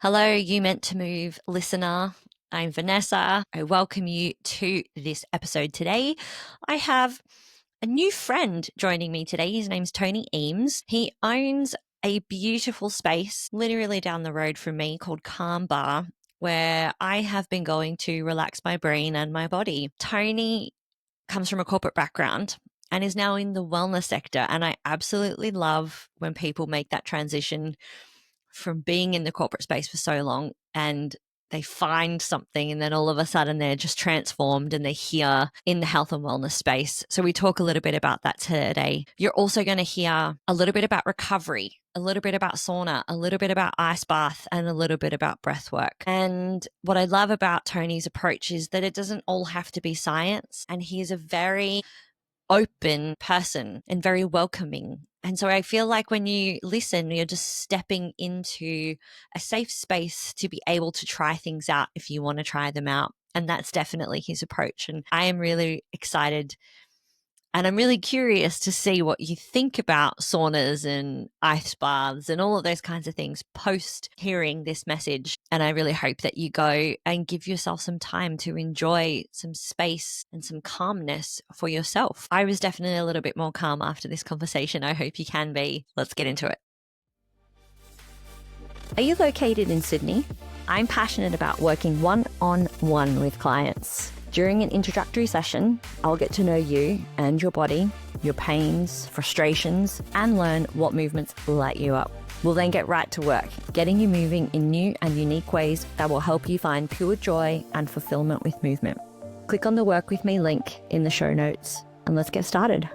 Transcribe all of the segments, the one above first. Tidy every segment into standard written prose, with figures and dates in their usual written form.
Hello, you meant to move listener. I'm Vanessa. I welcome you to this episode today. I have a new friend joining me today. His name's Tony Eames. He owns a beautiful space literally down the road from me called Calm Bar, where I have been going to relax my brain and my body. Tony comes from a corporate background and is now in the wellness sector. And I absolutely love when people make that transition from being in the corporate space for so long and they find something and then all of a sudden they're just transformed and they're here in the health and wellness space. So we talk a little bit about that today. You're also going to hear a little bit about recovery, a little bit about sauna, a little bit about ice bath, and a little bit about breath work. And what I love about Tony's approach is that it doesn't all have to be science. And he's a very open person and very welcoming. And so I feel like when you listen, you're just stepping into a safe space to be able to try things out if you want to try them out. And that's definitely his approach. And I am really excited and I'm really curious to see what you think about saunas and ice baths and all of those kinds of things post hearing this message. And I really hope that you go and give yourself some time to enjoy some space and some calmness for yourself. I was definitely a little bit more calm after this conversation. I hope you can be. Let's get into it. Are you located in Sydney? I'm passionate about working one-on-one with clients. During an introductory session, I'll get to know you and your body, your pains, frustrations, and learn what movements light you up. We'll then get right to work, getting you moving in new and unique ways that will help you find pure joy and fulfillment with movement. Click on the Work With Me link in the show notes, and let's get started.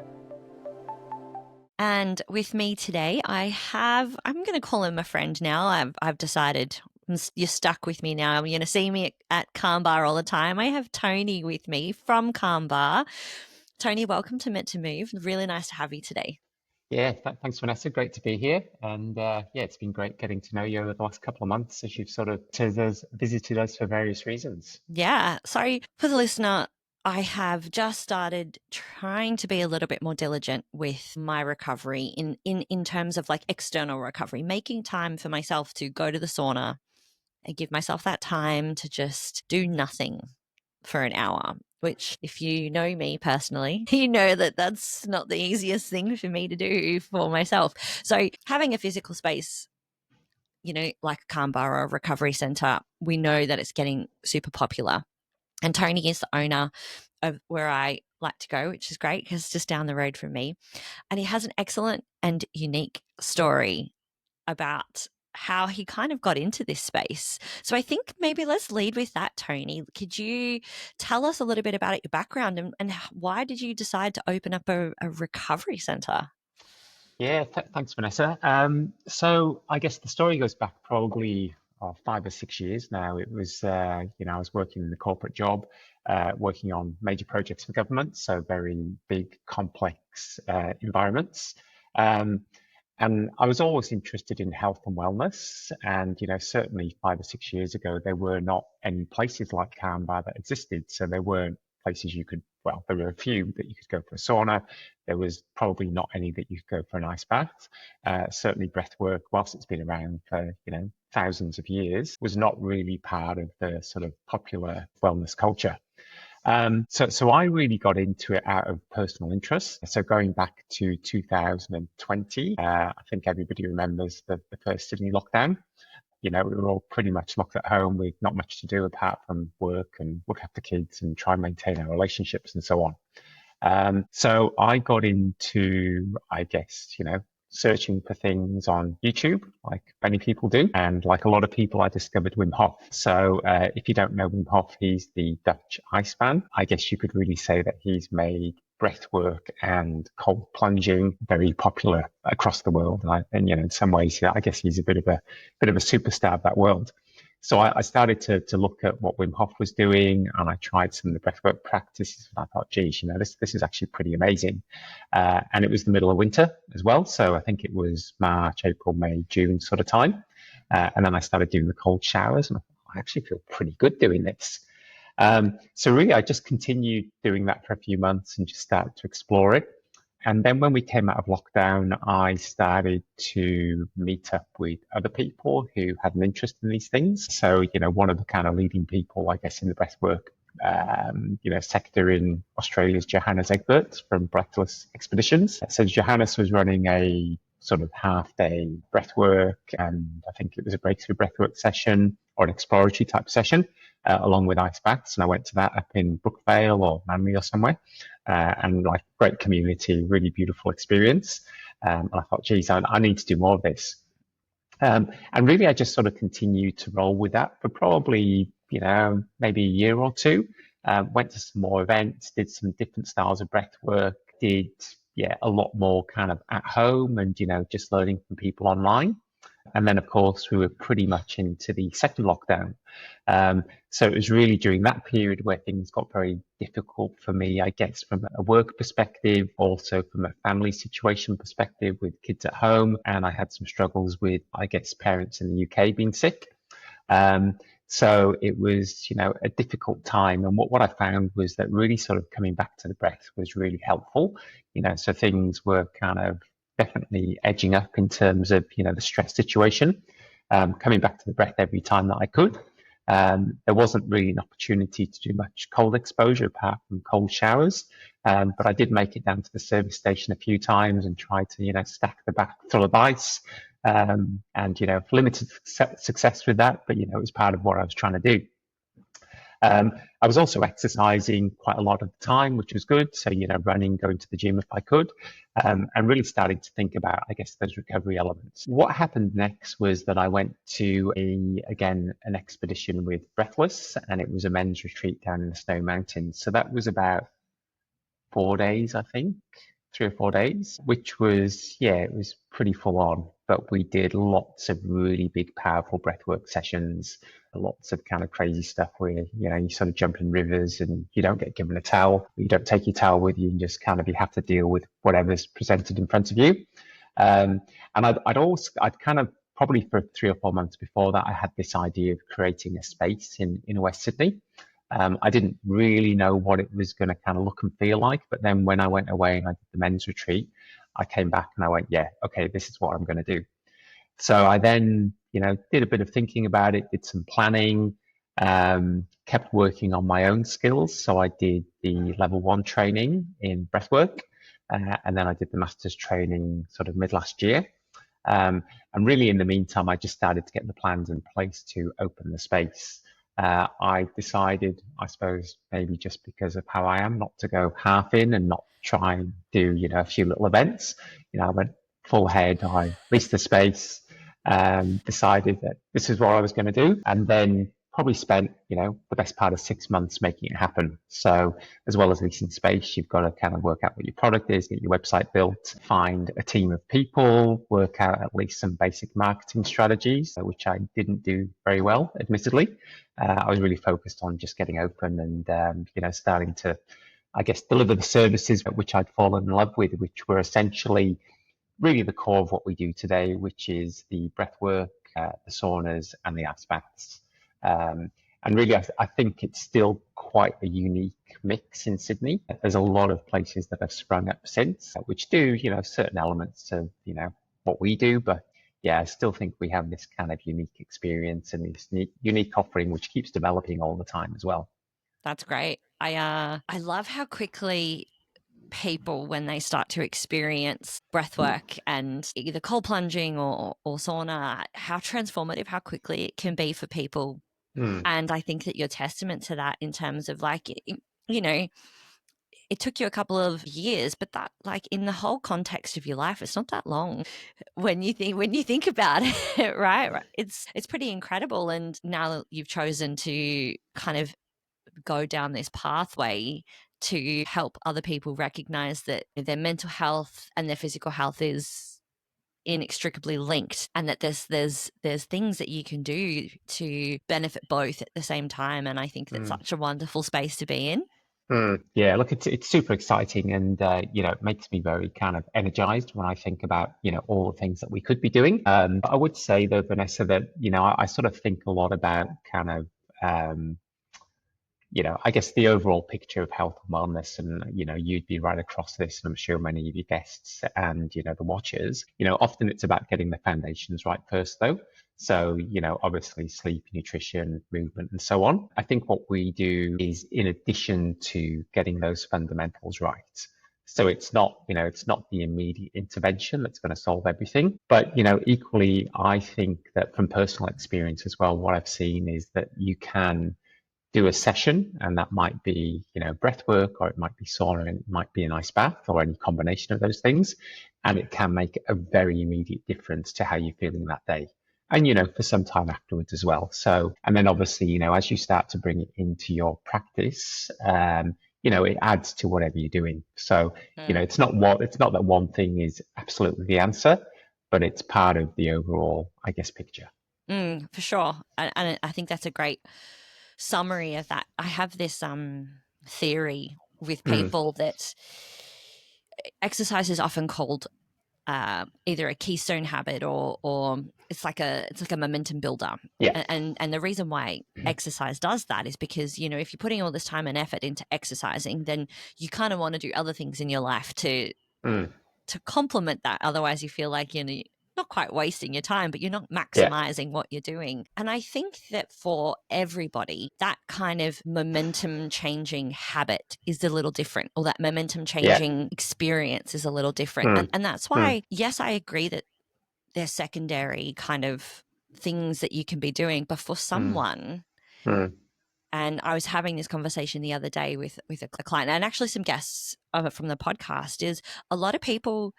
And with me today, I'm going to call him a friend now. I've decided you're stuck with me now. You're going to see me at Calm Bar all the time. I have Tony with me from Calm Bar. Tony, welcome to Meant to Move. Really nice to have you today. Yeah, thanks, Vanessa. Great to be here. And yeah, it's been great getting to know you over the last couple of months as you've sort of visited us for various reasons. Yeah. Sorry for the listener. I have just started trying to be a little bit more diligent with my recovery in terms of like external recovery, making time for myself to go to the sauna and give myself that time to just do nothing for an hour, which if you know me personally, you know that that's not the easiest thing for me to do for myself. So having a physical space, like a Calm Bar or a recovery center, we know that it's getting super popular. And Tony is the owner of where I like to go, which is great because it's just down the road from me. And he has an excellent and unique story about how he kind of got into this space. So I think maybe let's lead with that, Tony. Could you tell us a little bit about your background and why did you decide to open up a recovery center? Yeah, thanks, Vanessa. So I guess the story goes back probably 5 or 6 years now. It was, I was working in the corporate job, working on major projects for government, so very big, complex environments. Um, And I was always interested in health and wellness. And, certainly 5 or 6 years ago, there were not any places like Calm Bar that existed. So there weren't places there were a few that you could go for a sauna. There was probably not any that you could go for an ice bath. Certainly breathwork, whilst it's been around for, thousands of years, was not really part of the sort of popular wellness culture. So I really got into it out of personal interest. So going back to 2020, I think everybody remembers the first Sydney lockdown. We were all pretty much locked at home with not much to do apart from work and look after kids and try and maintain our relationships and so on. So I got into, I guess, searching for things on YouTube, like many people do. And like a lot of people, I discovered Wim Hof. So if you don't know Wim Hof, he's the Dutch Iceman. I guess you could really say that he's made breathwork and cold plunging very popular across the world. And in some ways, I guess he's a bit of a superstar of that world. So I started to look at what Wim Hof was doing, and I tried some of the breathwork practices. And I thought, geez, this is actually pretty amazing. And it was the middle of winter as well. So I think it was March, April, May, June sort of time. And then I started doing the cold showers, and I thought, I actually feel pretty good doing this. So really, I just continued doing that for a few months and just started to explore it. And then when we came out of lockdown, I started to meet up with other people who had an interest in these things. So, one of the kind of leading people, I guess, in the breathwork, sector in Australia is Johannes Egbert from Breathless Expeditions. So Johannes was running a sort of half-day breathwork, and I think it was a breakthrough breathwork session or an exploratory type session, along with ice baths. And I went to that up in Brookvale or Manly or somewhere, and like great community, really beautiful experience. And I thought, geez, I need to do more of this. And really, I just sort of continued to roll with that for probably, maybe a year or two. Went to some more events, did some different styles of breath work, did, a lot more kind of at home and, just learning from people online. And then, of course, we were pretty much into the second lockdown. So it was really during that period where things got very difficult for me, I guess, from a work perspective, also from a family situation perspective with kids at home. And I had some struggles with, I guess, parents in the UK being sick. So it was, a difficult time. And what I found was that really sort of coming back to the breath was really helpful. So things were kind of definitely edging up in terms of, the stress situation, coming back to the breath every time that I could. There wasn't really an opportunity to do much cold exposure apart from cold showers. But I did make it down to the service station a few times and try to, stack the back full of ice. And, limited success with that, but, it was part of what I was trying to do. I was also exercising quite a lot of the time, which was good. So, running, going to the gym if I could, and really starting to think about, I guess, those recovery elements. What happened next was that I went to an expedition with Breathless, and it was a men's retreat down in the Snow Mountains. So that was about 4 days, I think, 3 or 4 days, which was, it was pretty full on. But we did lots of really big, powerful breathwork sessions, lots of kind of crazy stuff where, you sort of jump in rivers and you don't get given a towel. You don't take your towel with you and just kind of, you have to deal with whatever's presented in front of you. And I'd kind of, probably for 3 or 4 months before that, I had this idea of creating a space in West Sydney. I didn't really know what it was going to kind of look and feel like. But then when I went away and I did the men's retreat, I came back and I went, yeah, okay, this is what I'm going to do. So I then, did a bit of thinking about it, did some planning, kept working on my own skills. So I did the level 1 training in breathwork, and then I did the master's training sort of mid last year. And really in the meantime, I just started to get the plans in place to open the space. I decided, I suppose, maybe just because of how I am, not to go half in and not try and do, a few little events. I went full head. I leased the space, decided that this is what I was going to do, and then probably spent, the best part of 6 months making it happen. So as well as leasing space, you've got to kind of work out what your product is, get your website built, find a team of people, work out at least some basic marketing strategies, which I didn't do very well, admittedly. I was really focused on just getting open and, starting to, I guess, deliver the services which I'd fallen in love with, which were essentially really the core of what we do today, which is the breathwork, the saunas, and the ice baths. And really, I think it's still quite a unique mix in Sydney. There's a lot of places that have sprung up since, which do, certain elements of, what we do. But yeah, I still think we have this kind of unique experience and this unique offering, which keeps developing all the time as well. That's great. I love how quickly people, when they start to experience breath work and either cold plunging or sauna, how transformative, how quickly it can be for people. Mm. And I think that you're testament to that in terms of like, it took you a couple of years, but that, like, in the whole context of your life, it's not that long when you think about it, right? It's pretty incredible. And now you've chosen to kind of go down this pathway to help other people recognize that their mental health and their physical health is inextricably linked, and that there's things that you can do to benefit both at the same time. And I think that's such a wonderful space to be in. Yeah, look, it's super exciting, and it makes me very kind of energized when I think about all the things that we could be doing. I would say though, Vanessa, that I sort of think a lot about kind of I guess the overall picture of health and wellness, and, you'd be right across this, and I'm sure many of your guests and, the watchers, often it's about getting the foundations right first, though. So, obviously sleep, nutrition, movement, and so on. I think what we do is, in addition to getting those fundamentals right, so it's not the immediate intervention that's going to solve everything. But, equally, I think that from personal experience as well, what I've seen is that you can do a session, and that might be, breath work, or it might be sauna, and it might be an ice bath, or any combination of those things. And it can make a very immediate difference to how you're feeling that day. And, for some time afterwards as well. So, and then obviously, as you start to bring it into your practice, it adds to whatever you're doing. So, it's not that one thing is absolutely the answer, but it's part of the overall, I guess, picture. For sure. And I think that's a great summary of that. I have this theory with Mm, people that exercise is often called either a keystone habit, or it's like a momentum builder. yeah, And the reason why exercise does that is because, if you're putting all this time and effort into exercising, then you kind of want to do other things in your life mm, to complement that. Otherwise, you feel like you're not quite wasting your time, but you're not yeah, maximizing what you're doing. And I think that for everybody, that kind of momentum changing habit is a little different, or that momentum yeah. changing experience is a little different. Mm, And that's mm, why, yes, I agree that they're secondary kind of things that you can be doing. But for mm, someone, mm, and I was having this conversation the other day with a client, and actually some guests of it from the podcast, is a lot of people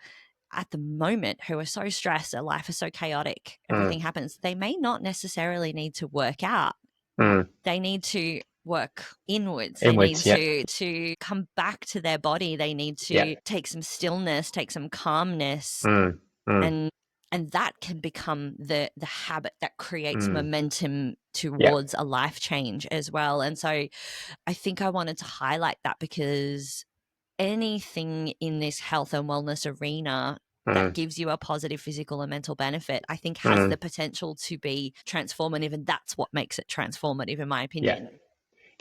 at the moment who are so stressed, their life is so chaotic, mm, everything happens, they may not necessarily need to work out. mm. They need to work inwards. They need Inwards, yeah, to come back to their body. They need yeah. to take some stillness, take some calmness, Mm, mm, and that can become the habit that creates mm, momentum yeah. towards a life change as well. And so I think I wanted to highlight that, because anything in this health and wellness arena that Mm, gives you a positive physical and mental benefit, I think has mm, the potential to be transformative. And that's what makes it transformative, in my yeah. opinion.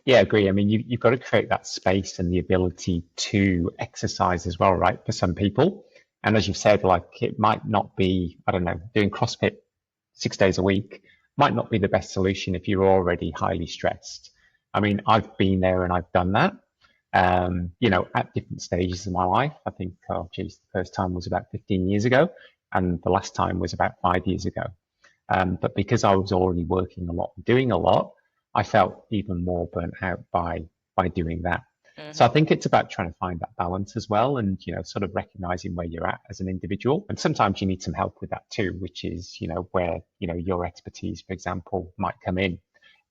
Yeah, I agree. I mean, you've got to create that space and the ability to exercise as well, right? For some people. And as you've said, like, it might not be, I don't know, doing CrossFit 6 days a week might not be the best solution if you're already highly stressed. I mean, I've been there and I've done that, at different stages of my life. I think, oh, geez, the first time was about 15 years ago, and the last time was about 5 years ago. But because I was already working a lot, doing a lot, I felt even more burnt out by doing that. So I Mm-hmm. think it's about trying to find that balance as well, and sort of recognizing where you're at as an individual. And sometimes you need some help with that too, which is where your expertise, for example, might come in.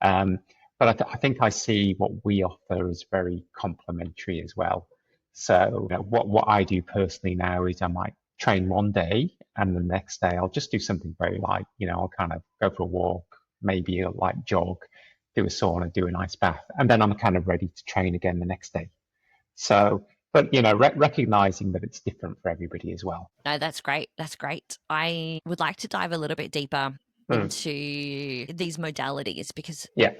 Um, but I think I see what we offer as very complementary as well. So what I do personally now is I might train one day, and the next day I'll just do something very light. I'll kind of go for a walk, maybe a light jog, do a sauna, do an ice bath, and then I'm kind of ready to train again the next day. So, but recognizing that it's different for everybody as well. No, that's great. That's great. I would like to dive a little bit deeper Mm, into these modalities, because yeah.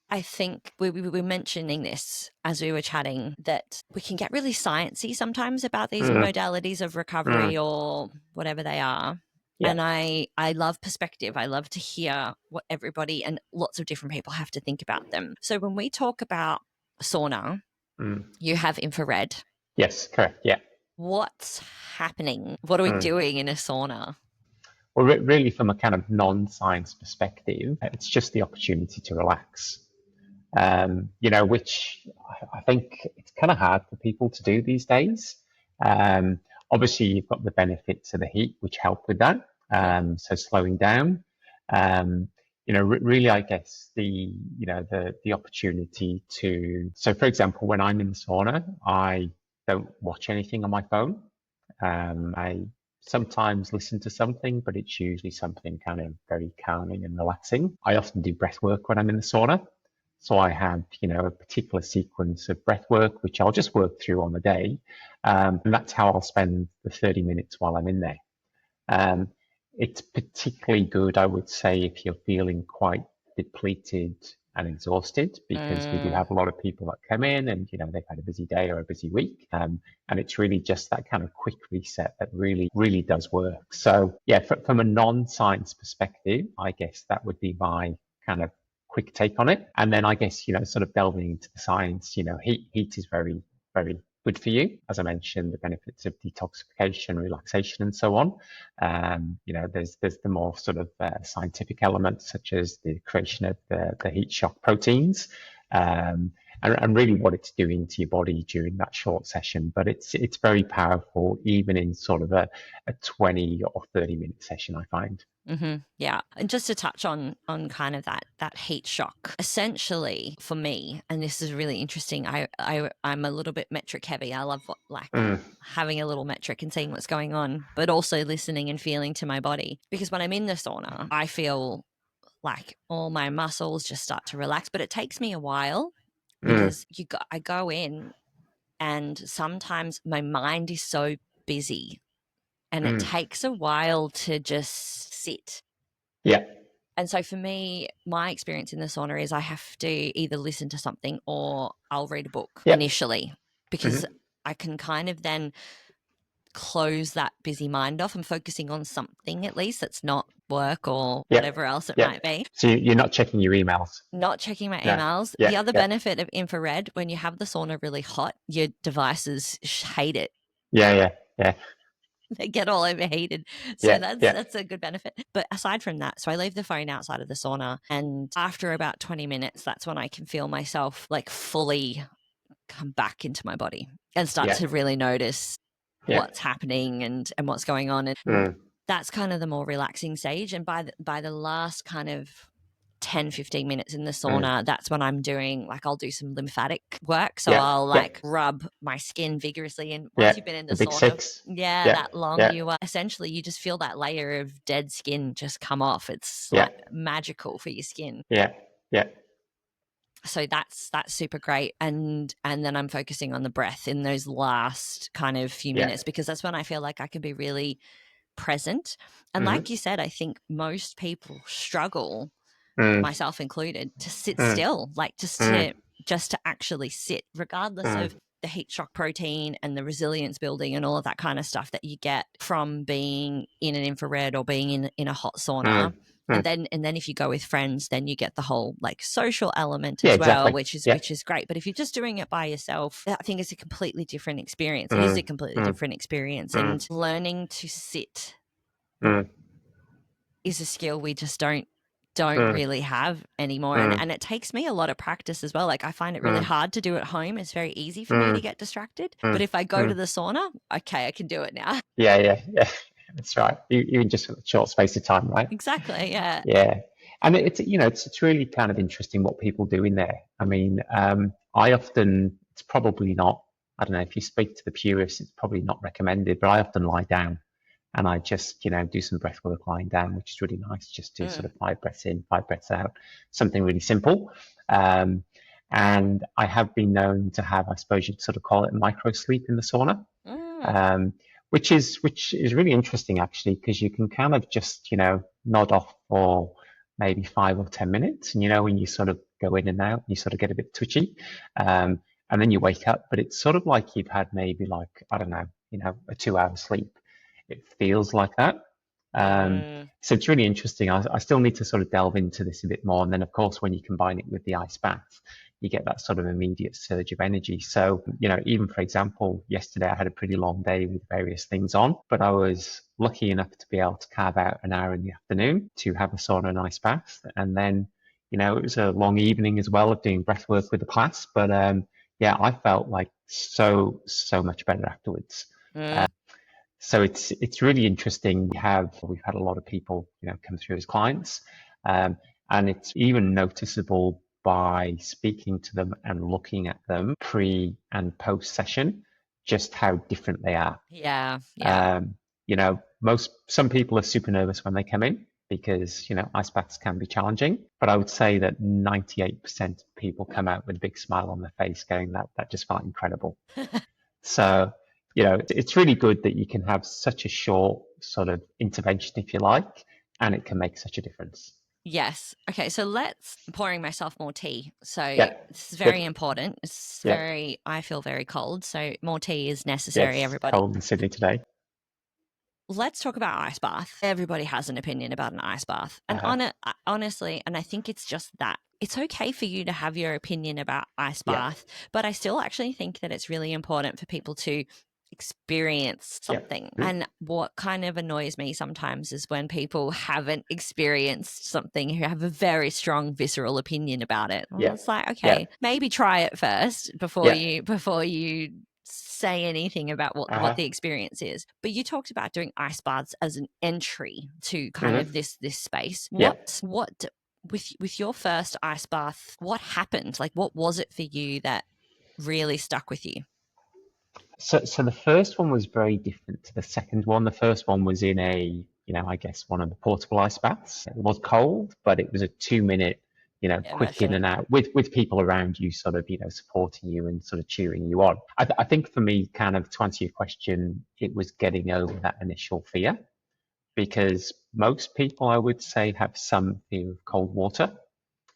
I think we were mentioning this as we were chatting, that we can get really sciencey sometimes about these Mm, modalities of recovery, mm, or whatever they are. yeah. And I love perspective. I love to hear what everybody and lots of different people have to think about them. So when we talk about sauna, Mm, you have infrared. yes, correct. Yeah. What's happening? What are we Mm. doing in a sauna? Well, really, from a kind of non-science perspective, it's just the opportunity to relax. Which I think it's kind of hard for people to do these days. Um, Obviously, you've got the benefits of the heat, which help with that. So slowing down, um, really, I guess the opportunity to. So, for example, when I'm in the sauna, I don't watch anything on my phone. I sometimes listen to something, but it's usually something kind of very calming and relaxing. I often do breath work when I'm in the sauna. So I have, a particular sequence of breath work, which I'll just work through on the day. And that's how I'll spend the 30 minutes while I'm in there. Um, it's particularly good, I would say, if you're feeling quite depleted and exhausted, because we do Mm, have a lot of people that come in and, they've had a busy day or a busy week. And it's really just that kind of quick reset that really, really does work. So yeah, from a non-science perspective, I guess that would be my kind of quick take on it. And then I guess, sort of delving into the science, heat is very, very good for you. As I mentioned, the benefits of detoxification, relaxation, and so on. There's the more sort of scientific elements, such as the creation of the heat shock proteins, and really what it's doing to your body during that short session. But it's very powerful, even in sort of a 20 or 30-minute session, I find. yeah, and just to touch on kind of that heat shock, essentially for me, and this is really interesting. I'm a little bit metric heavy. I love Mm, having a little metric and seeing what's going on, but also listening and feeling to my body. Because when I'm in the sauna, I feel like all my muscles just start to relax, but it takes me a while mm, because I go in and sometimes my mind is so busy and it mm. takes a while to just sit. Yeah, And so for me, my experience in the sauna is I have to either listen to something or I'll read a book yeah. initially, because Hmm. I can kind of then close that busy mind off. I'm focusing on something at least that's not work or Yeah, whatever else it yeah. might be. So you're not checking your emails? Not checking my No. emails. Yeah, The other yeah, benefit of infrared, when you have the sauna really hot, your devices hate it. yeah, yeah, yeah, They get all overheated. So yeah, that's yeah. that's a good benefit. But aside from that, so I leave the phone outside of the sauna, and after about 20 minutes, that's when I can feel myself like fully come back into my body and start Yeah, to really notice yeah. what's happening and what's going on. And Mm, that's kind of the more relaxing stage. And by the last kind of 10-15 minutes in the mm. sauna, that's when I'm doing, like, I'll do some lymphatic work. So Yeah, I'll yeah, like rub my skin vigorously. And once yeah. you've been in the The big sauna, six. yeah, Yeah, that long, yeah, you essentially you just feel that layer of dead skin just come off. It's yeah, like magical for your skin. yeah, yeah, So that's super great. And then I'm focusing on the breath in those last kind of few yeah. minutes, because that's when I feel like I can be really present. And Mm-hmm. like you said, I think most people struggle, Mm, myself included, to sit mm, still, like mm, just to actually sit, regardless mm, of the heat shock protein and the resilience building and all of that kind of stuff that you get from being in an infrared or being in a hot sauna. mm, mm. And then if you go with friends, then you get the whole like social element Yeah, as well, exactly. Yeah. which is great. But if you're just doing it by yourself, I think it's a completely different experience. It is a Mm, completely mm, different experience. mm, And learning to sit mm, is a skill we just don't mm, really have anymore. mm, And it takes me a lot of practice as well. Like, I find it really mm, hard to do at home. It's very easy for me to mm, get distracted. But mm, if I go to mm. the sauna, okay, I can do it now. Yeah, yeah, yeah. That's right. Even just a short space of time, right? Exactly. Yeah. Yeah. And it's really kind of interesting what people do in there. I mean, I often, it's probably not, I don't know, if you speak to the purists, it's probably not recommended, but I often lie down and I just, do some breath work lying down, which is really nice. Just do sort Mm. of 5 breaths in, 5 breaths out, something really simple. Um, and I have been known to have, I suppose you'd sort of call it micro sleep in the sauna, Mm. um, which is really interesting actually, because you can kind of just nod off for maybe 5 or 10 minutes, and when you sort of go in and out, you sort of get a bit twitchy, um, and then you wake up, but it's sort of like you've had maybe, like, I don't know, a 2 hour sleep. It feels like that. Mm. So it's really interesting. I still need to sort of delve into this a bit more. And then, of course, when you combine it with the ice bath, you get that sort of immediate surge of energy. So, even for example, yesterday I had a pretty long day with various things on, but I was lucky enough to be able to carve out an hour in the afternoon to have a sauna and ice bath. And then, it was a long evening as well of doing breath work with the class. But yeah, I felt like so much better afterwards. Mm. So it's really interesting. We've had a lot of people come through as clients, um, and it's even noticeable by speaking to them and looking at them pre and post session, just how different they are. Yeah. Yeah. Um, some people are super nervous when they come in because ice baths can be challenging, but I would say that 98% of people come out with a big smile on their face, going that just felt incredible. So, it's really good that you can have such a short sort of intervention, if you like, and it can make such a difference. Yes. Okay. So let's pouring myself more tea. So Yeah, this is very good. important. It's Yeah, very, I feel very cold. So more tea is necessary, yes, everybody. cold in Sydney today. Let's talk about ice bath. Everybody has an opinion about an ice bath. And Uh-huh. honestly, and I think it's just that. It's okay for you to have your opinion about ice Yeah, bath, but I still actually think that it's really important for people to experience yeah. something. Mm. And what kind of annoys me sometimes is when people haven't experienced something who have a very strong visceral opinion about it. Well, Yeah, it's like, yeah, okay, maybe try it first yeah. before you say anything about what Uh-huh. the experience is. But you talked about doing ice baths as an entry to kind Hmm. of this space. Yeah. What with your first ice bath, what happened? Like what was it for you that really stuck with you? So the first one was very different to the second one. The first one was in a, I guess one of the portable ice baths. It was cold, but it was a 2 minute, quick in Immersion. and out with people around you, sort of, supporting you and sort of cheering you on. I think for me, kind of to answer your question, it was getting over that initial fear because most people, I would say, have some fear of cold water.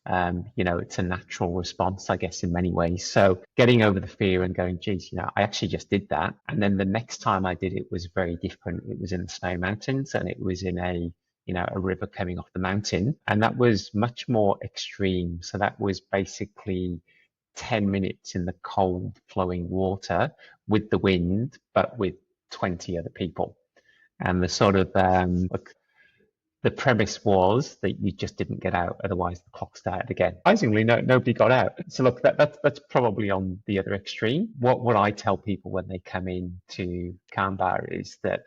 It's a natural response, I guess, in many ways. So getting over the fear and going, geez, I actually just did that. And then the next time I did it was very different. It was in the Snowy Mountains and it was in a river coming off the mountain. And that was much more extreme. So that was basically 10 minutes in the cold flowing water with the wind, but with 20 other people. And the sort of the premise was that you just didn't get out, otherwise the clock started again. Surprisingly, nobody got out. So look, that's probably on the other extreme. What I tell people when they come in to Calm Bar is that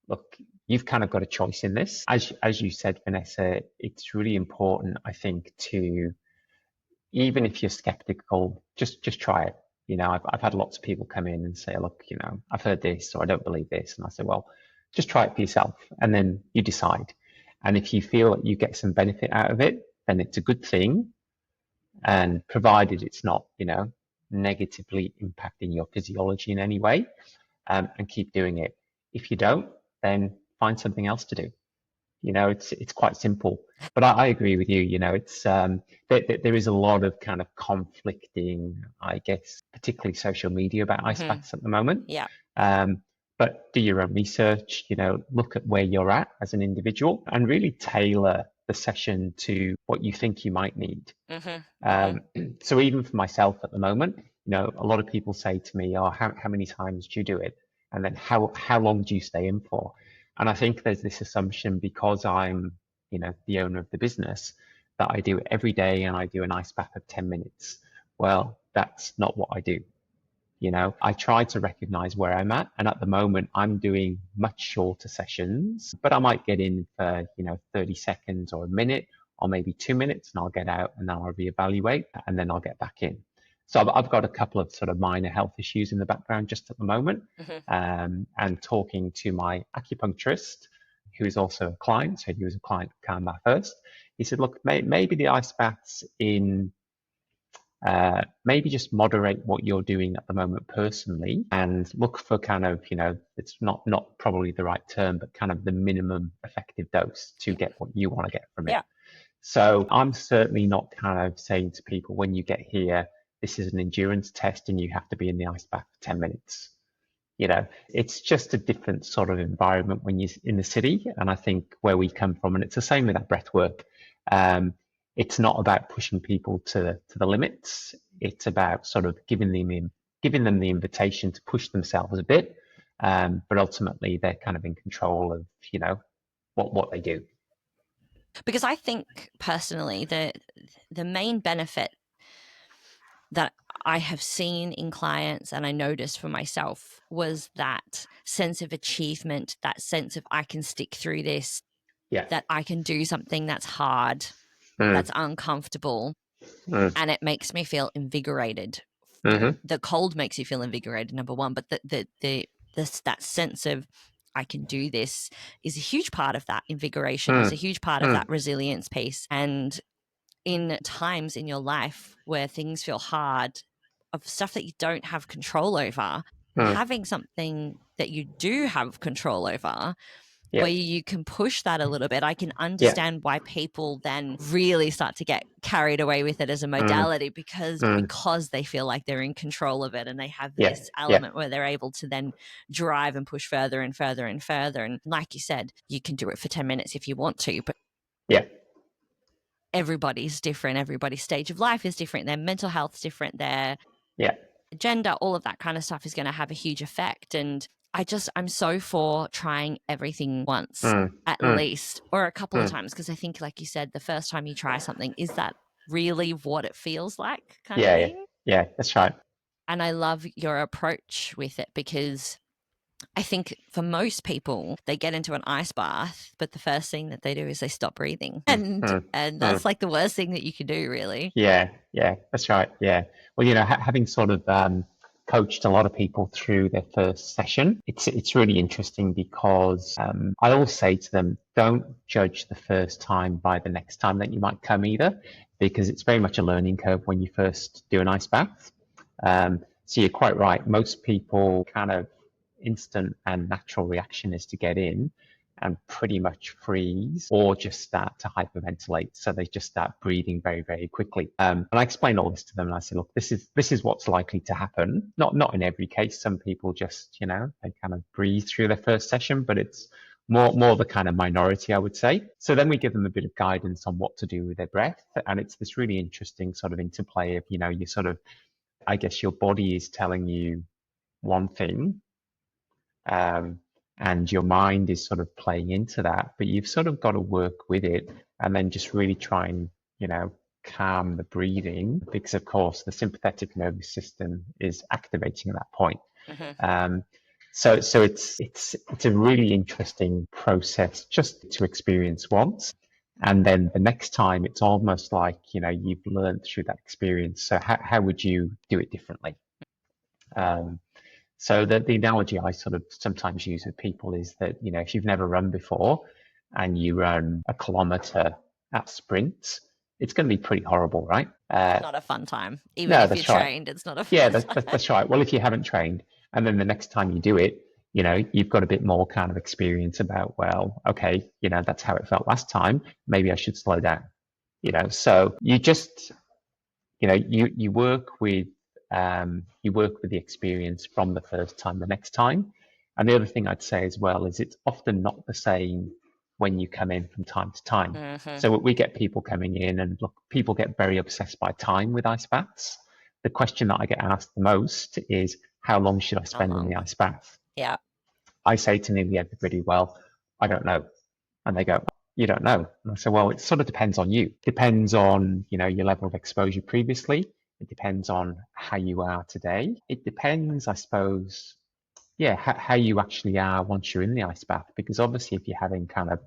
look, you've kind of got a choice in this. As you said, Vanessa, it's really important, I think, to even if you're skeptical, just try it. I've had lots of people come in and say, look, I've heard this or I don't believe this. And I say, well, just try it for yourself and then you decide. And if you feel that you get some benefit out of it, then it's a good thing. And provided it's not, negatively impacting your physiology in any way, and keep doing it. If you don't, then find something else to do. It's quite simple. But I agree with you. It's there is a lot of kind of conflicting, I guess, particularly social media about ice Mm-hmm. baths at the moment. Yeah. Um, but do your own research. Look at where you're at as an individual, and really tailor the session to what you think you might need. Mm-hmm. Mm-hmm. Um, so even for myself at the moment, a lot of people say to me, "Oh, how many times do you do it? And then how long do you stay in for?" And I think there's this assumption because I'm, the owner of the business that I do it every day and I do an ice bath of 10 minutes. Well, that's not what I do. I try to recognize where I'm at. And at the moment, I'm doing much shorter sessions, but I might get in for, 30 seconds or a minute or maybe 2 minutes and I'll get out and then I'll reevaluate and then I'll get back in. So I've got a couple of sort of minor health issues in the background just at the moment. Mm-hmm. And talking to my acupuncturist, who is also a client, so he was a client of Calm Bath first. He said, look, maybe the ice baths in maybe just moderate what you're doing at the moment personally and look for kind of, it's not probably the right term, but kind of the minimum effective dose to get what you want to get from it. Yeah. So I'm certainly not kind of saying to people when you get here, this is an endurance test and you have to be in the ice bath for 10 minutes. It's just a different sort of environment when you're in the city. And I think where we come from, and it's the same with that breath work, um, it's not about pushing people to the limits. It's about sort of giving them the invitation to push themselves a bit. But ultimately they're kind of in control of, what they do. Because I think personally the main benefit that I have seen in clients and I noticed for myself was that sense of achievement, that sense of I can stick through this, Yeah. that I can do something that's hard, Mm, that's uncomfortable, mm, and it makes me feel invigorated. mm-hmm, The cold makes you feel invigorated, number one, but that sense of I can do this is a huge part of that invigoration, is a mm, huge part of mm, that resilience piece. And in times in your life where things feel hard, of stuff that you don't have control over, mm, having something that you do have control over Yeah. where you can push that a little bit, I can Yeah. understand why people then really start to get carried away with it as a modality because they feel like they're in control of it, and they have Yeah. this Yeah. element where they're able to then drive and push further and further and further. And like you said, you can do it for 10 minutes if you want to, but Yeah. everybody's different. Everybody's stage of life is different. Their mental health's different. Their Yeah. gender, all of that kind of stuff is going to have a huge effect. And I'm so for trying everything once at least, or a couple of times, because I think, like you said, the first time you try something, is that really what it feels like, kind of Yeah. Yeah. thing? Yeah. That's right. And I love your approach with it, because I think for most people, they get into an ice bath, but the first thing that they do is they stop breathing. And that's like the worst thing that you can do, really. Yeah, yeah, that's right. Yeah. Well, having sort of coached a lot of people through their first session, it's really interesting because I always say to them, don't judge the first time by the next time that you might come either, because it's very much a learning curve when you first do an ice bath. So you're quite right. Most people kind of instant and natural reaction is to get in and pretty much freeze or just start to hyperventilate. So they just start breathing very, very quickly. And I explain all this to them and I say, look, this is what's likely to happen. Not in every case. Some people just, they kind of breathe through their first session, but it's more the kind of minority, I would say. So then we give them a bit of guidance on what to do with their breath. And it's this really interesting sort of interplay of, you sort of, I guess your body is telling you one thing, and your mind is sort of playing into that, but you've sort of got to work with it and then just really try and, calm the breathing, because of course the sympathetic nervous system is activating at that point. So it's a really interesting process just to experience once. And then the next time it's almost like, you've learned through that experience. So how would you do it differently? So the analogy I sort of sometimes use with people is that, if you've never run before and you run a kilometer at sprints, it's going to be pretty horrible, right? Not a fun time. Even No, if you're that's right. trained, it's not a Yeah, fun that's, time. that's that's right. Well, if you haven't trained, and then the next time you do it, you've got a bit more kind of experience about, well, okay, that's how it felt last time. Maybe I should slow down. So you just, you work with the experience from the first time the next time. And the other thing I'd say as well is it's often not the same when you come in from time to time. So we get people coming in, and look, people get very obsessed by time with ice baths. The question that I get asked the most is, how long should I spend in the ice bath? Yeah. I say to nearly everybody, well, I don't know. And they go, you don't know. And I say, well, it sort of depends on you. Depends on, your level of exposure previously. It depends on how you are today. It depends, I suppose, yeah, how you actually are once you're in the ice bath. Because obviously, if you're having kind of,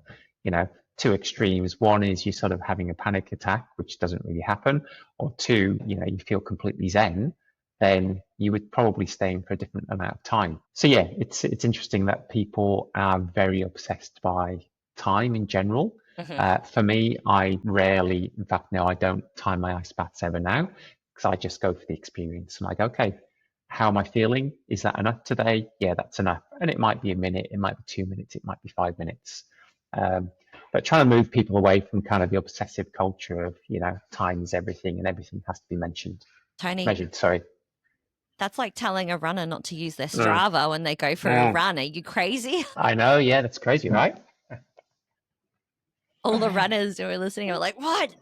two extremes, one is you're sort of having a panic attack, which doesn't really happen, or two, you feel completely zen, then you would probably stay in for a different amount of time. So yeah, it's interesting that people are very obsessed by time in general. For me, I rarely, in fact, no, I don't time my ice baths ever now, because I just go for the experience and I go, okay, how am I feeling? Is that enough today? Yeah, that's enough. And it might be a minute, it might be 2 minutes, it might be 5 minutes. But trying to move people away from kind of the obsessive culture of, time is everything and everything has to be Tony, measured, sorry. that's like telling a runner not to use their Strava when they go for a run. Are you crazy? I know, yeah, that's crazy, right? All the runners who are listening are like, what?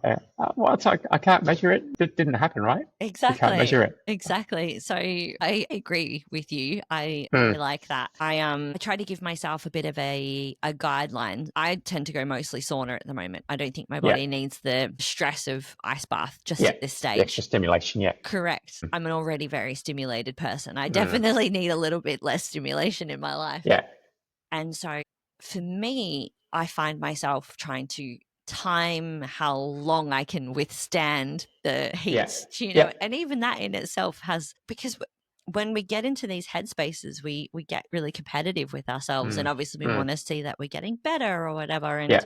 What? I can't measure it. It didn't happen, right? You can't Exactly. measure it. Exactly. So I agree with you. I like that. I try to give myself a bit of a guideline. I tend to go mostly sauna at the moment. I don't think my Yeah, body needs the stress of ice bath just yeah, at this the extra stage. stimulation, yeah. Correct. I'm an already very stimulated person. I definitely need a little bit less stimulation in my life. Yeah, And so for me, I find myself trying to time how long I can withstand the yeah, heat, yeah. and even that in itself has, because when we get into these headspaces, we get really competitive with ourselves. And obviously we want to see that we're getting better or whatever. And Yeah.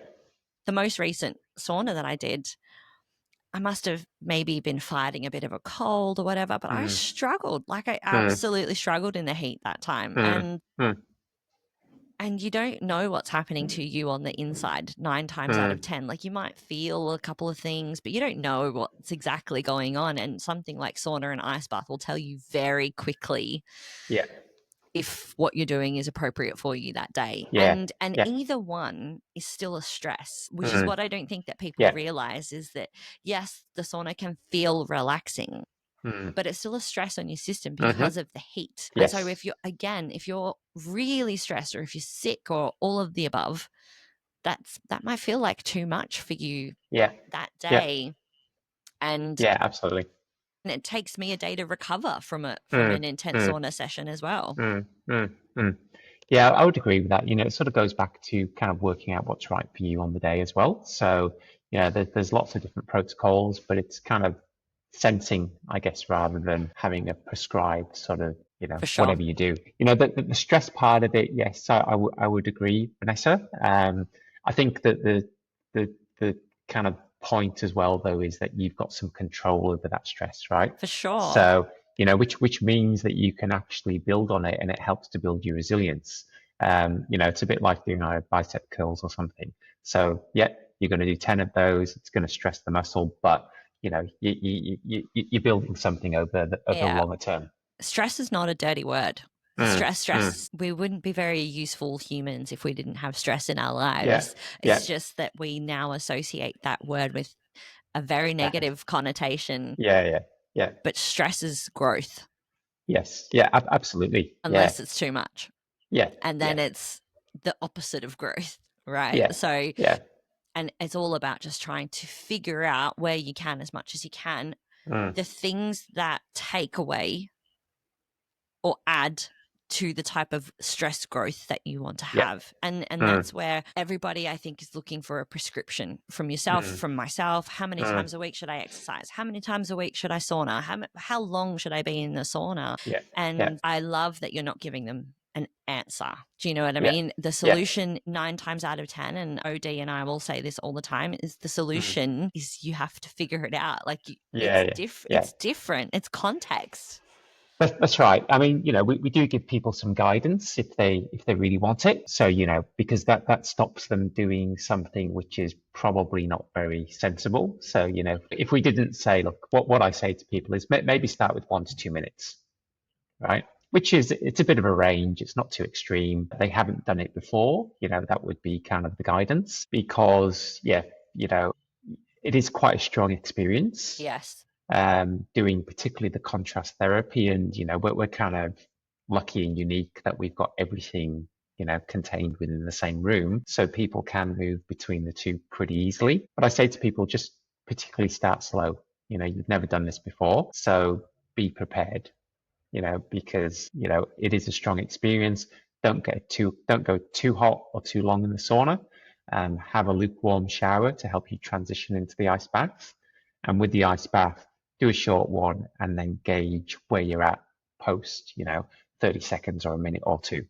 the most recent sauna that I did, I must have maybe been fighting a bit of a cold or whatever, but I struggled. Like I absolutely struggled in the heat that time. And and you don't know what's happening to you on the inside 9 times out of Mm. 10. Like you might feel a couple of things, but you don't know what's exactly going on. And something like sauna and ice bath will tell you very quickly Yeah. if what you're doing is appropriate for you that day. Yeah. And Yeah. either one is still a stress, which is Mm. what I don't think that people Yeah. realize, is that yes, the sauna can feel relaxing, Mm. but it's still a stress on your system Hmm. because of the heat. And so Yes. if you're really stressed, or if you're sick, or all of the above, that might feel like too much for you Yeah. that Yeah. day. And Yeah. Absolutely. it takes me a day to recover from Mm. an intense Mm. sauna session as well. Mm. Mm. Mm. Yeah, I would agree with that. It sort of goes back to kind of working out what's right for you on the day as well. So, there's lots of different protocols, but it's kind of sensing, I guess, rather than having a prescribed sort of, For sure. whatever you do. The stress part of it, yes, I would agree, Vanessa. I think that the kind of point as well, though, is that you've got some control over that stress, right? For sure. So, which means that you can actually build on it, and it helps to build your resilience. It's a bit like doing bicep curls or something. So, yeah, you're going to do 10 of those. It's going to stress the muscle, but you're building something over the Yeah. longer term. Stress is not a dirty word. Mm, mm, Stress. We wouldn't be very useful humans if we didn't have stress in our yeah, lives. yeah, It's just that we now associate that word with a very bad. negative connotation, Yeah, yeah, yeah, but stress is growth yes, yeah, absolutely, yeah, unless it's too much. yeah, And yeah, then it's the opposite of growth, right? yeah, So, yeah, and it's all about just trying to figure out where you can, as much as you can, mm, the things that take away or add to the type of stress growth that you want to yeah, have. And mm, that's where everybody, I think, is looking for a prescription from yourself, mm, from myself. How many mm, times a week should I exercise? How many times a week should I sauna? How long should I be in the sauna? yeah, yeah, And I love that you're not giving them an answer. Do you know what I yeah, mean? The yeah, solution 9 times out of 10, and OD and I will say this all the time, is the mm, solution is you have to figure it out. Like yeah, yeah, yeah. it's different. It's context. That's right. I mean, we do give people some guidance if they really want it. So, because that stops them doing something which is probably not very sensible. So, if we didn't say, look, what I say to people is maybe start with 1 to 2 minutes, right? It's a bit of a range. It's not too extreme. They haven't done it before. That would be kind of the guidance because, yeah, you know, it is quite a strong experience Yes. doing particularly the contrast therapy. And, we're kind of lucky and unique that we've got everything, contained within the same room. So people can move between the two pretty easily. But I say to people, just particularly start slow. You've never done this before. So be prepared, because, it is a strong experience. Don't go too hot or too long in the sauna. Have a lukewarm shower to help you transition into the ice bath. And with the ice bath, do a short one and then gauge where you're at post, 30 seconds or a minute or two.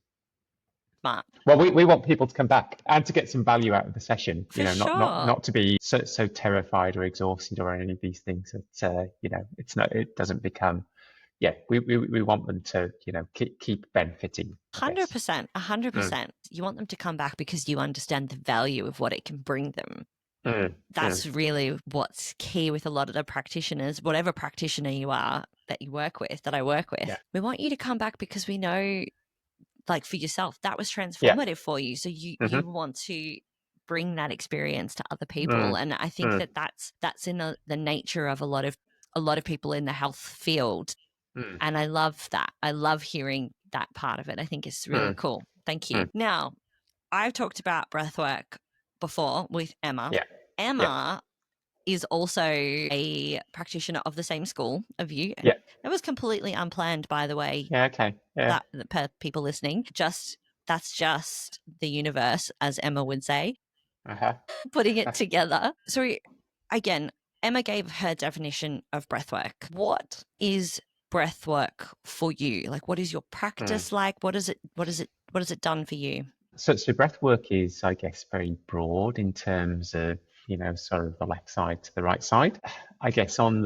Smart. Well, we want people to come back and to get some value out of the session, For sure. not to be so terrified or exhausted or any of these things that, it doesn't become, yeah, we want them to, keep benefiting, I guess. 100%. Mm, 100%. You want them to come back because you understand the value of what it can bring them. mm, mm, That's really what's key with a lot of the practitioners, whatever practitioner you are that you work with, that I work yeah, with. We want you to come back because we know, like for yourself, that was yeah, transformative for you. So you mm-hmm, want to bring that experience to other people. mm, And I think mm, that that's in the nature of a lot of people in the health field. mm, And I love that. I love hearing that part of it. I think it's really mm, cool. Thank you. mm, Now, I've talked about breathwork before with Emma. yeah, yeah, Emma is also a practitioner of the same school of you. And yeah, that was completely unplanned, by the way, yeah, okay, yeah, that per people listening. That's just the universe, as Emma would say, uh-huh, putting it together. So again, Emma gave her definition of breathwork. What is breathwork for you? Like, what is your mm. practice like? What has it done for you? So breath work is, I guess, very broad in terms of, sort of the left side to the right side. I guess on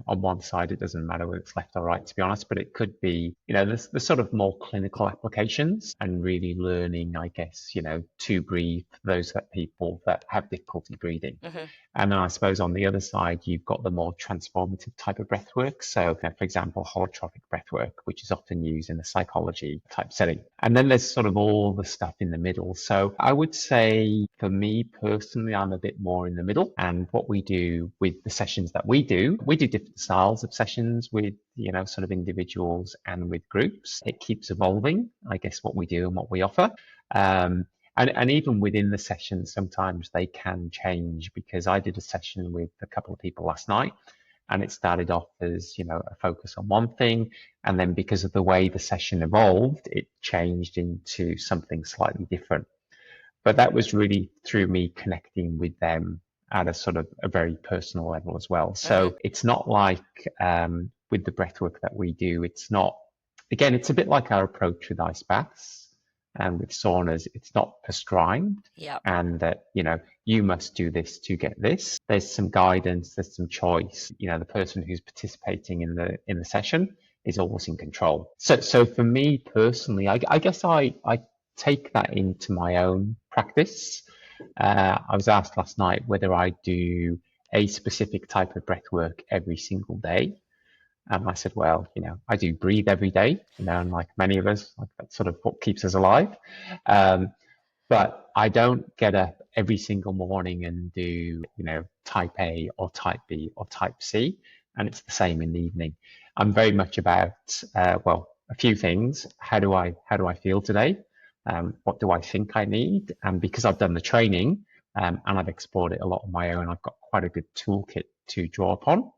on one side, it doesn't matter whether it's left or right, to be honest, but it could be, the sort of more clinical applications and really learning, I guess, to breathe for those people that have difficulty breathing. Hmm. And then I suppose on the other side, you've got the more transformative type of breath work. So, for example, holotropic breath work, which is often used in a psychology type setting. And then there's sort of all the stuff in the middle. So I would say for me personally, I'm a bit more in the middle. And what we do with the sessions that we do different styles of sessions with, sort of individuals and with groups. It keeps evolving, I guess, what we do and what we offer. Um, and even within the sessions, sometimes they can change because I did a session with a couple of people last night and it started off as, a focus on one thing. And then because of the way the session evolved, it changed into something slightly different. But that was really through me connecting with them at a sort of a very personal level as well. Hmm. So it's not like with the breath work that we do, it's not, again, it's a bit like our approach with ice baths and with saunas, it's not prescribed Yeah. and that, you must do this to get this. There's some guidance, there's some choice. The person who's participating in the session is always in control. So for me personally, I guess I take that into my own practice. I was asked last night whether I do a specific type of breath work every single day. And I said, well, I do breathe every day, and like many of us, like that's sort of what keeps us alive. Um, but I don't get up every single morning and do, type A or type B or type C. And it's the same in the evening. I'm very much about, a few things. How do I feel today? What do I think I need? And because I've done the training, and I've explored it a lot on my own, I've got quite a good toolkit to draw upon.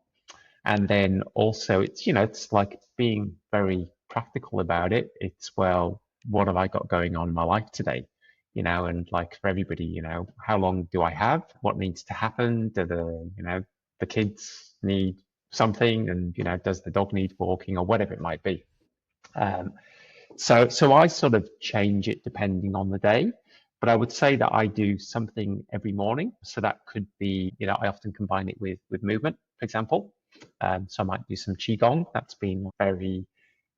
And then also it's like being very practical about it. It's, well, what have I got going on in my life today? And like for everybody, how long do I have? What needs to happen? Do the kids need something? And, does the dog need walking or whatever it might be? Um, so I sort of change it depending on the day, but I would say that I do something every morning. So that could be, I often combine it with movement, for example. So I might do some qigong. That's been very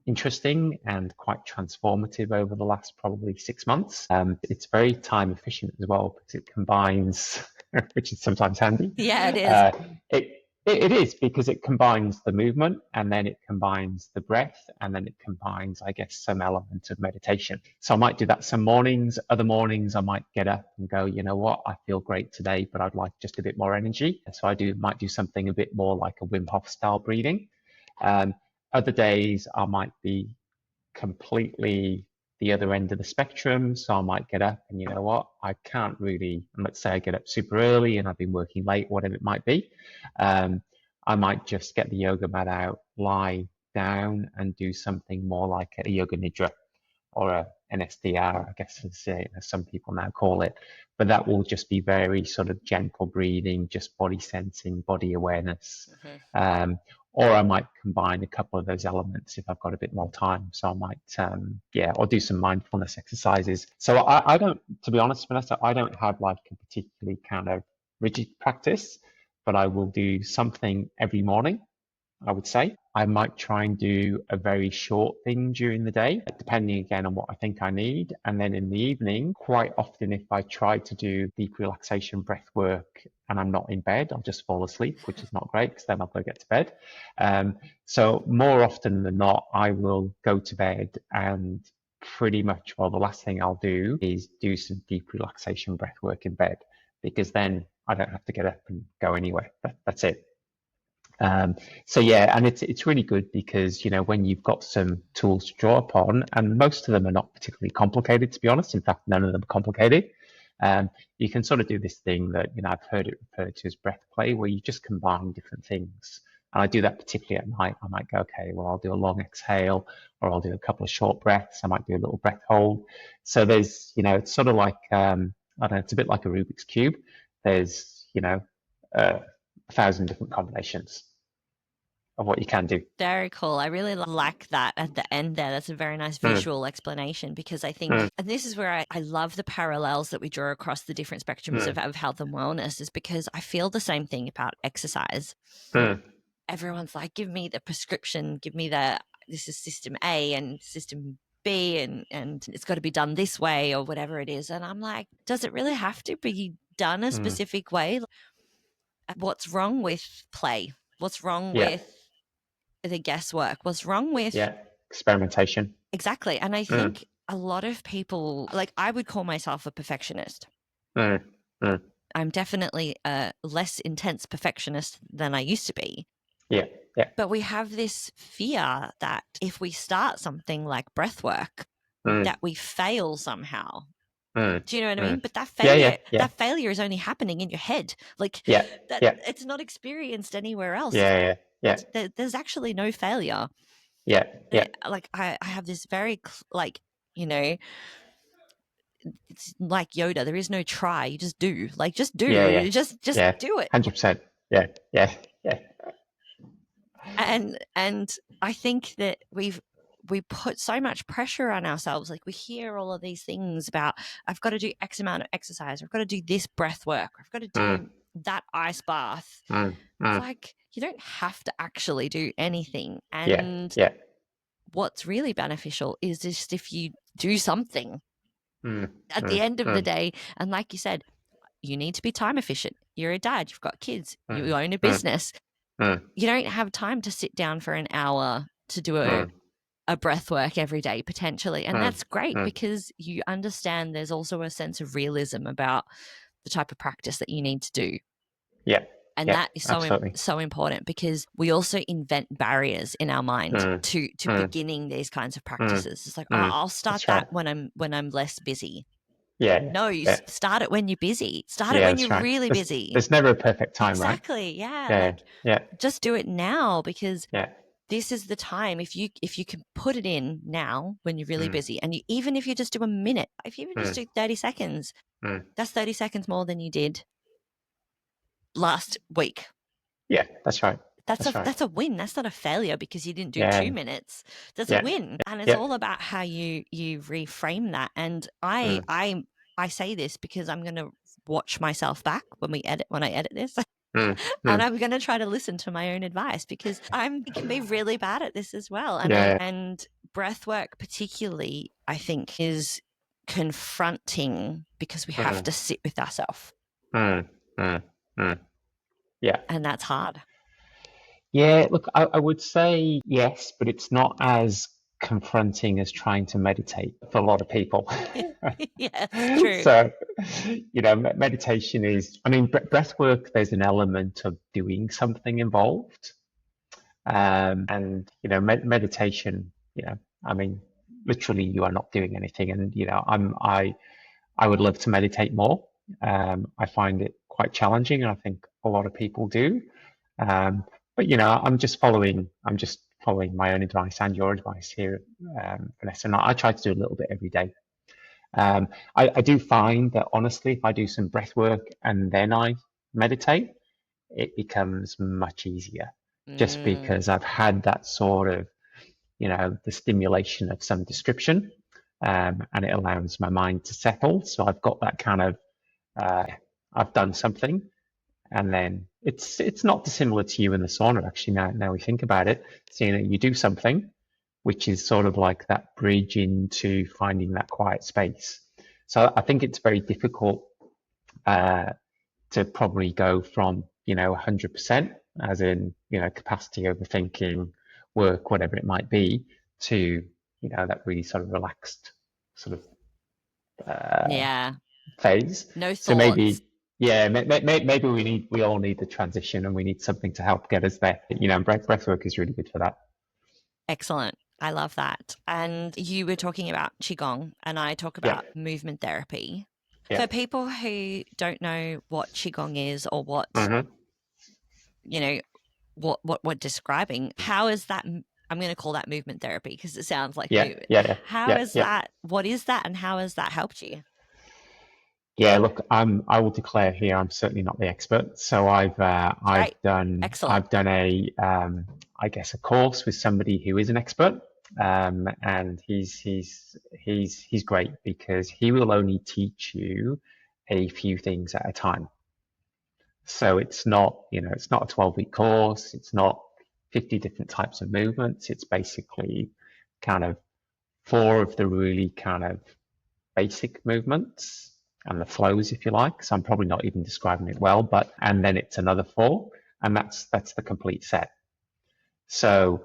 interesting and quite transformative over the last probably 6 months. It's very time efficient as well because it combines, which is sometimes handy. Yeah, it is. Uh, it is because it combines the movement and then it combines the breath and then it combines, I guess, some element of meditation. So I might do that some mornings. Other mornings I might get up and go, you know what, I feel great today, but I'd like just a bit more energy. And so might do something a bit more like a Wim Hof style breathing. Um, Other days I might be completely the other end of the spectrum. So I might get up and you know what, I can't really, and let's say I get up super early and I've been working late, whatever it might be. Um, I might just get the yoga mat out, lie down and do something more like a yoga nidra or an SDR, I guess as some people now call it. But that will just be very sort of gentle breathing, just body sensing, body awareness. Hmm. Or I might combine a couple of those elements if I've got a bit more time. So I might, or do some mindfulness exercises. So I don't, to be honest, Vanessa, I don't have like a particularly kind of rigid practice, but I will do something every morning, I would say. I might try and do a very short thing during the day, depending again on what I think I need. And then in the evening, quite often, if I try to do deep relaxation breath work and I'm not in bed, I'll just fall asleep, which is not great because then I'll go get to bed. So more often than not, I will go to bed and pretty much, well, the last thing I'll do is do some deep relaxation breath work in bed because then I don't have to get up and go anywhere. That's it. So yeah, and it's really good because when you've got some tools to draw upon, and most of them are not particularly complicated, to be honest. In fact, none of them are complicated. You can sort of do this thing that I've heard it referred to as breath play, where you just combine different things. And I do that particularly at night. I might go, okay, well, I'll do a long exhale, or I'll do a couple of short breaths. I might do a little breath hold. So there's, it's sort of like I don't know, it's a bit like a Rubik's cube. There's, 1,000 different combinations of what you can do. Very cool. I really like that at the end there. That's a very nice Mm, visual explanation because I think, mm, and this is where I love the parallels that we draw across the different spectrums mm, of health and wellness, is because I feel the same thing about exercise. mm, Everyone's like, give me the prescription, give me this is system A and system B, and it's got to be done this way or whatever it is. And I'm like, does it really have to be done a mm. specific way? What's wrong with play? What's wrong Yeah, with the guesswork? What's wrong with yeah. Experimentation. exactly? And I Mm, think a lot of people, like I would call myself a perfectionist. mm, mm. I'm definitely a less intense perfectionist than I used to be. Yeah, yeah. But we have this fear that if we start something like breath work, Mm, that we fail somehow. mm, Do you know what I mean? mm. But Yeah, yeah, yeah, that failure is only happening in your head. Like yeah, that, yeah, it's not experienced anywhere else. yeah, yeah, yeah, There's actually no failure. yeah, yeah, Like I have this very like, you know, it's like Yoda. There is no try. You just do. Like just yeah, yeah, do. Just yeah. do it. 100%. Yeah, yeah, yeah. And I think that we put so much pressure on ourselves. Like we hear all of these things about I've got to do X amount of exercise, I've got to do this breath work, I've got to Mm, do that ice bath. mm, It's mm. like you don't have to actually do anything. Yeah, And yeah. what's really beneficial is just if you do something Mm, at the mm, end of the mm, day. And like you said, you need to be time efficient. You're a dad, you've got kids, mm, you own a mm, business. mm, You don't have time to sit down for an hour to do mm, a breath work every day potentially. And mm, that's great mm. because you understand there's also a sense of realism about the type of practice that you need to do. Yeah, And yeah, that is absolutely. so important because we also invent barriers in our mind Mm, to mm, beginning these kinds of mm, practices. It's like, oh, mm. I'll start That's that right. when I'm less busy. Yeah, yeah, No, you yeah, start it when you're busy. Start it yeah. when That's you're right. really busy. There's never a perfect time, right? Exactly. Yeah. Yeah, Like yeah, just do it now because yeah. this is the time if you can put it in now when you're really Mm, busy and even if you just do a minute, if you even just mm, do 30 seconds, mm. that's 30 seconds more than you did last week. Yeah, that's right. That's right. That's a win. That's not a failure because you didn't do Yeah, 2 minutes. That's a yeah, win. And it's yeah. all about how you reframe that. And Mm, I say this because I'm going to watch myself back when I edit this. mm, And mm. I'm going to try to listen to my own advice because I can be really bad at this as well. Yeah, And breath work particularly, I think, is confronting because we have mm, to sit with ourselves, mm, mm, mm. Yeah. and that's hard. Yeah, look, I would say yes, but it's not as confronting as trying to meditate for a lot of people. Yes, true. So, meditation is, I mean, breath work, there's an element of doing something involved. And, meditation, I mean, literally you are not doing anything. And, I would love to meditate more. I find it quite challenging, and I think a lot of people do. Um, but I'm just following my own advice and your advice here, Vanessa. And I try to do a little bit every day. I do find that honestly, if I do some breath work and then I meditate, it becomes much easier, just Mm, because I've had that sort of, the stimulation of some description, and it allows my mind to settle. So I've got that kind of, I've done something, and then it's not dissimilar to you in the sauna, actually. Now we think about it, so you do something, which is sort of like that bridge into finding that quiet space. So I think it's very difficult uh, to probably go from 100%, as in capacity overthinking, work, whatever it might be, to that really sort of relaxed sort of yeah. phase. No So thoughts. maybe, yeah, maybe we all need the transition, and we need something to help get us there. Breath work is really good for that. Excellent. I love that. And you were talking about Qigong, and I talk Yeah, about movement therapy. yeah. For people who don't know what Qigong is or Hmm. you know, what describing, how is that? I'm going to call that movement therapy because it sounds like Yeah, movement. yeah, yeah, How yeah, is yeah. that? What is that? And how has that helped you? Yeah, look, I will declare here I'm certainly not the expert. So Great. Excellent. I've done I guess, a course with somebody who is an expert. And he's great because he will only teach you a few things at a time. So it's not, it's not a 12-week course. It's not 50 different types of movements. It's basically kind of four of the really kind of basic movements and the flows, if you like. So I'm probably not even describing it well, and then it's another four, and that's the complete set. So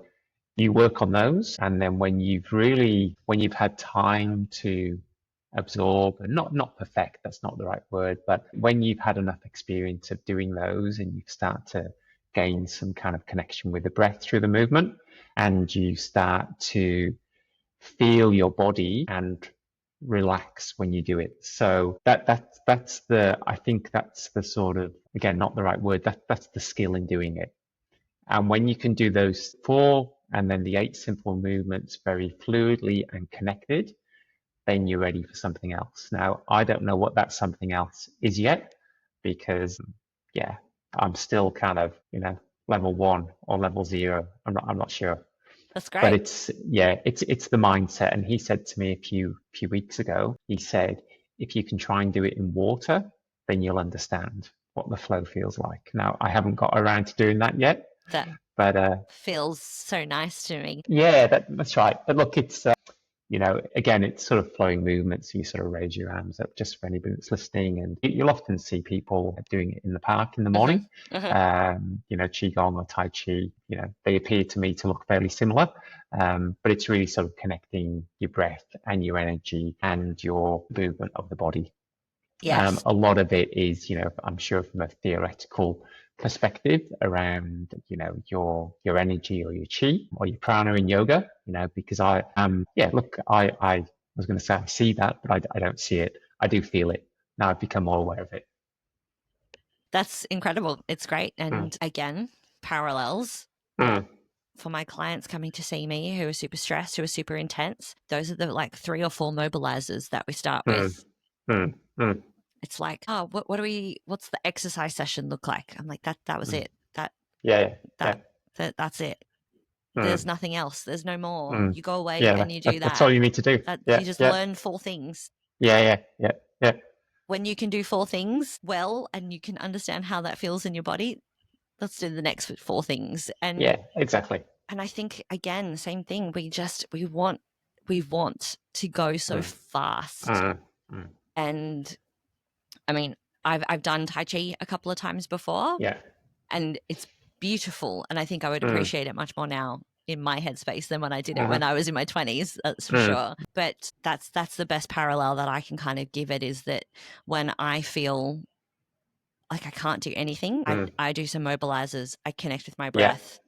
you work on those, and then when you've had time to absorb and not perfect, that's not the right word, but when you've had enough experience of doing those and you start to gain some kind of connection with the breath through the movement, and you start to feel your body and relax when you do it. So I think that's the sort of, again, not the right word, that's the skill in doing it. And when you can do those four and then the 8 simple movements very fluidly and connected, then you're ready for something else. Now, I don't know what that something else is yet, because yeah, I'm still kind of, level 1 or level 0. I'm not sure. That's But great. it's the mindset. And he said to me a few weeks ago, he said, if you can try and do it in water, then you'll understand what the flow feels like. Now, I haven't got around to doing that yet, That but feels so nice to me. yeah, that's right. But look, it's again, it's sort of flowing movements. So you sort of raise your arms up, just for anybody that's listening. And you'll often see people doing it in the park in the Hmm. morning. Hmm. Qigong or Tai Chi, they appear to me to look fairly similar. But it's really sort of connecting your breath and your energy and your movement of the body. Yes, A lot of it is, I'm sure from a theoretical perspective around, your energy or your chi or your prana in yoga, because I was going to say I see that, but I don't see it. I do feel it. Now I've become more aware of it. that's incredible. It's great. Mm, And again, parallels mm, for my clients coming to see me who are super stressed, who are super intense. Those are the like 3 or 4 mobilizers that we start mm, with. mm, mm, It's like, oh, what's the exercise session look like? I'm like, that was mm. it. That Yeah, yeah, that that's it. yeah. There's nothing else. There's no more. Mm. You go away Yeah, and you do that's all that. you need to do. That Yeah, you just yeah, learn 4 things. yeah, yeah, yeah, yeah, When you can do 4 things well and you can understand how that feels in your body, let's do the next 4 things. yeah, exactly. And I think again, the same thing. We want to go so Mm, fast. mm, mm. And I mean, I've done Tai Chi a couple of times before, Yeah. and it's beautiful. And I think I would Mm, appreciate it much more now in my headspace than when I did it when uh-huh, I was in my 20s, that's for mm, sure. But that's the best parallel that I can kind of give it, is that when I feel like I can't do anything, mm. I do some mobilizers, I connect with my Yeah, breath,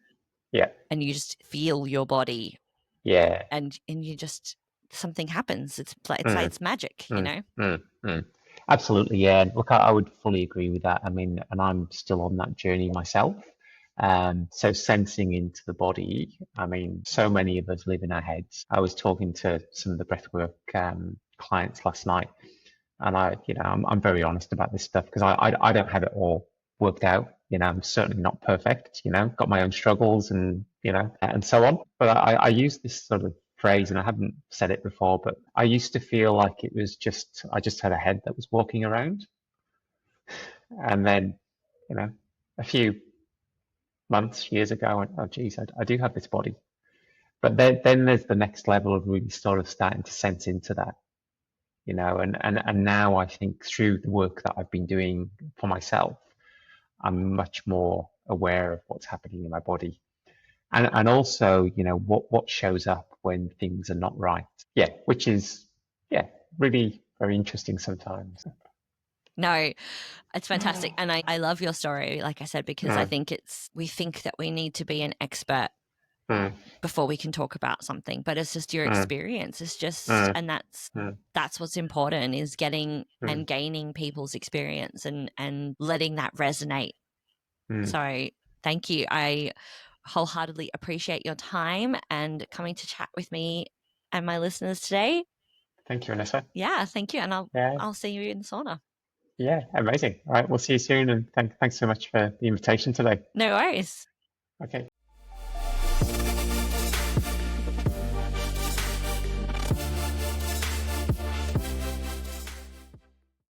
yeah, and you just feel your body, yeah. and you just, something happens. It's like Mm, it's magic, you mm, know. mm, mm. Absolutely, yeah. Look, I would fully agree with that. I mean, and I'm still on that journey myself. So sensing into the body, I mean, so many of us live in our heads. I was talking to some of the breathwork clients last night, and I'm very honest about this stuff because I don't have it all worked out. I'm certainly not perfect. Got my own struggles and so on. But I use this sort of phrase, and I haven't said it before, but I used to feel like I just had a head that was walking around, and then a few months, years ago, I went, oh geez, I do have this body. But then there's the next level of really sort of starting to sense into that. And now I think through the work that I've been doing for myself, I'm much more aware of what's happening in my body. And also, what shows up when things are not right. Yeah, which is, yeah, really very interesting sometimes. No, it's fantastic. And I love your story, like I said, because I Mm, think we think that we need to be an expert mm, before we can talk about something, but it's just your mm, experience. It's just, mm, and that's mm, that's what's important, is getting mm, and gaining people's experience and letting that resonate. mm. So thank you. I wholeheartedly appreciate your time and coming to chat with me and my listeners today. Thank you, Vanessa. Yeah, thank you. And Yeah, I'll see you in the sauna. yeah, amazing. All right, we'll see you soon, and thanks so much for the invitation today. No worries. Okay.